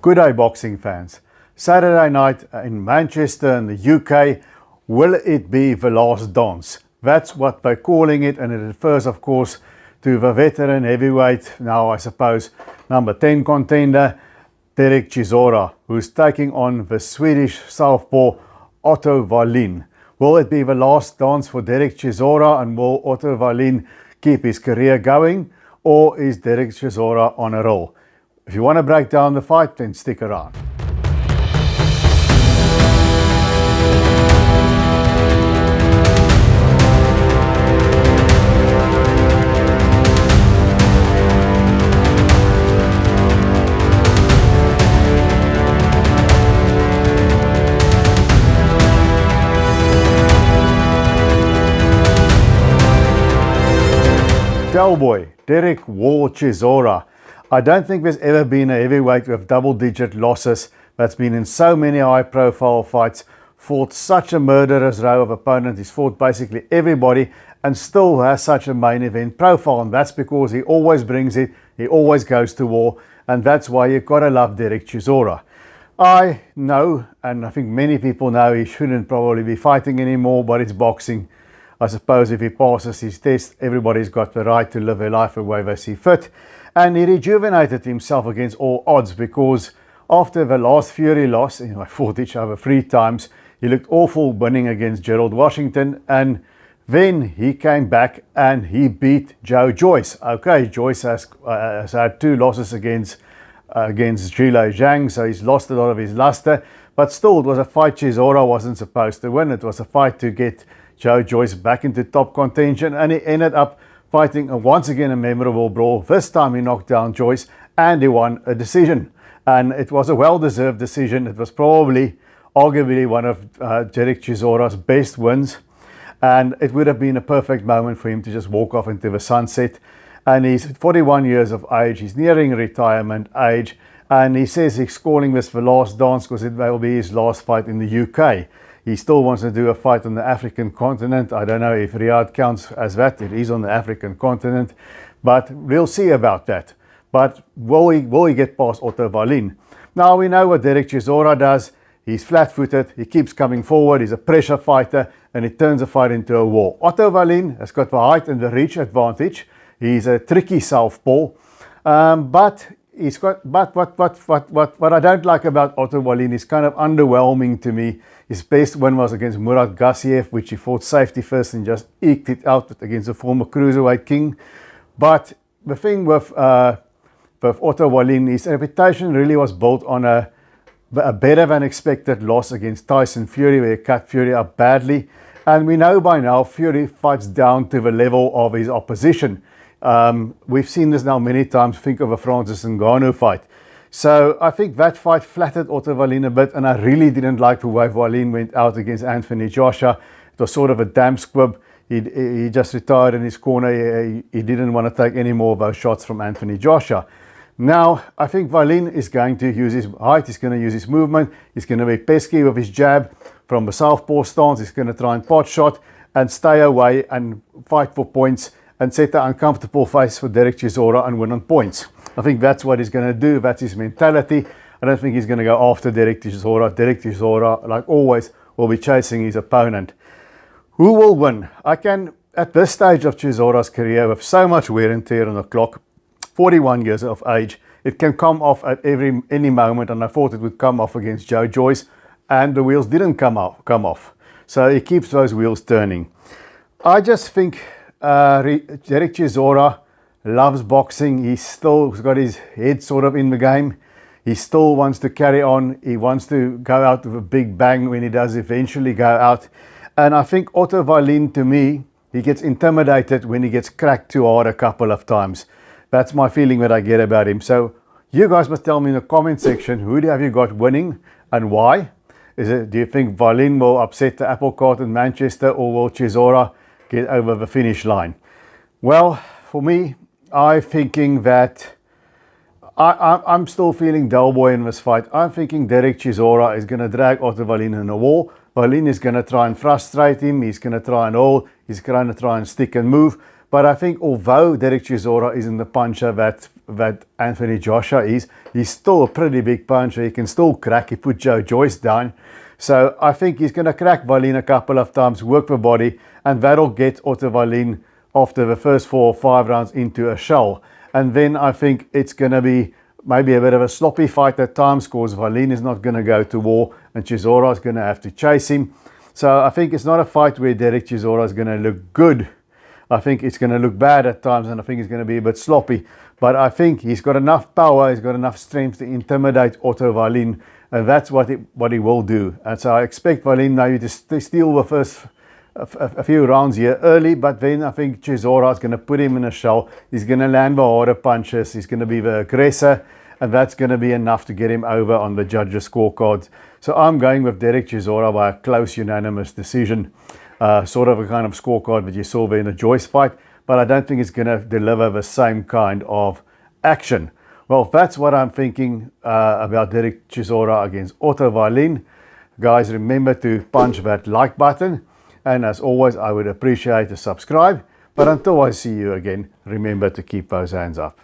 Good day, boxing fans. Saturday night in Manchester in the UK, will it be the last dance? That's what they're calling it, and it refers, of course, to the veteran heavyweight, now I suppose number 10 contender, Derek Chisora, who's taking on the Swedish southpaw Otto Wallin. Will it be the last dance for Derek Chisora, and will Otto Wallin keep his career going, or is Derek Chisora on a roll? If you want to break down the fight, then stick around. Cowboy, Derek War Chisora. I don't think there's ever been a heavyweight with double-digit losses that's been in so many high-profile fights, fought such a murderous row of opponents. He's fought basically everybody and still has such a main event profile, and that's because he always brings it, he always goes to war, and that's why you gotta love Derek Chisora. I know, and I think many people know, he shouldn't probably be fighting anymore, but it's boxing. I suppose if he passes his test, everybody's got the right to live their life the way they see fit. And he rejuvenated himself against all odds, because after the last Fury loss, I fought each other 3 times, he looked awful winning against Gerald Washington, and then he came back and he beat Joe Joyce. Okay, Joyce has had 2 losses against Zhilei Zhang, so he's lost a lot of his luster, but still it was a fight Chisora wasn't supposed to win. It was a fight to get Joe Joyce back into top contention, and he ended up fighting once again a memorable brawl. This time he knocked down Joyce and he won a decision, and it was a well-deserved decision. It was probably arguably one of Derek Chisora's best wins, and it would have been a perfect moment for him to just walk off into the sunset. And he's 41 years of age, he's nearing retirement age, and he says he's calling this the last dance because it will be his last fight in the UK. He still wants to do a fight on the African continent. I don't know if Riyadh counts as that. It is on the African continent, but we'll see about that. But will he get past Otto Wallin? Now we know what Derek Chisora does. He's flat-footed, he keeps coming forward, he's a pressure fighter, and he turns a fight into a war. Otto Wallin has got the height and the reach advantage. He's a tricky southpaw, but he's got, what I don't like about Otto Wallin is kind of underwhelming to me. His best win was against Murat Gassiev, which he fought safety first and just eked it out against the former cruiserweight king. But the thing with Otto Wallin, his reputation really was built on a better than expected loss against Tyson Fury, where he cut Fury up badly. And we know by now Fury fights down to the level of his opposition. We've seen this now many times. Think of a Francis Ngannou fight. So I think that fight flattered Otto Wallin a bit, and I really didn't like the way Wallin went out against Anthony Joshua. It was sort of a damn squib. He just retired in his corner. He didn't want to take any more of those shots from Anthony Joshua. Now, I think Wallin is going to use his height, he's going to use his movement, he's going to be pesky with his jab from the southpaw stance, he's going to try and pot shot and stay away and fight for points and set an uncomfortable face for Derek Chisora and win on points. I think that's what he's going to do. That's his mentality. I don't think he's going to go after Derek Chisora. Derek Chisora, like always, will be chasing his opponent. Who will win? I can, at this stage of Chisora's career, with so much wear and tear on the clock, 41 years of age, it can come off at any moment, and I thought it would come off against Joe Joyce, and the wheels didn't come off. So he keeps those wheels turning. I just think Derek Chisora loves boxing. He's still got his head sort of in the game. He still wants to carry on. He wants to go out with a big bang when he does eventually go out. And I think Otto Wallin, to me, he gets intimidated when he gets cracked too hard a couple of times. That's my feeling that I get about him. So you guys must tell me in the comment section, who have you got winning and why? Do you think Wallin will upset the apple cart in Manchester, or will Chisora get over the finish line? Well, for me, I'm thinking that I'm still feeling dull boy in this fight. I'm thinking Derek Chisora is going to drag Otto Wallin in a wall. Wallin is going to try and frustrate him. He's going to try and hold. He's going to try and stick and move. But I think although Derek Chisora isn't the puncher that Anthony Joshua is, he's still a pretty big puncher. He can still crack. He put Joe Joyce down. So I think he's going to crack Wallin a couple of times, work the body, and that'll get Otto Wallin after the first 4 or 5 rounds into a shell. And then I think it's going to be maybe a bit of a sloppy fight at times, because Wallin is not going to go to war and Chisora is going to have to chase him. So I think it's not a fight where Derek Chisora is going to look good. I think it's going to look bad at times, and I think it's going to be a bit sloppy. But I think he's got enough power, he's got enough strength to intimidate Otto Wallin, and that's what he will do. And so I expect Wallin maybe to steal the first a few rounds here early, but then I think Chisora is going to put him in a shell. He's going to land the harder punches, he's going to be the aggressor, and that's going to be enough to get him over on the judges' scorecard. So I'm going with Derek Chisora by a close unanimous decision. Sort of a kind of scorecard that you saw there in the Joyce fight, but I don't think it's going to deliver the same kind of action. Well, that's what I'm thinking about Derek Chisora against Otto Wallin. Guys, remember to punch that like button, and as always, I would appreciate a subscribe. But until I see you again, remember to keep those hands up.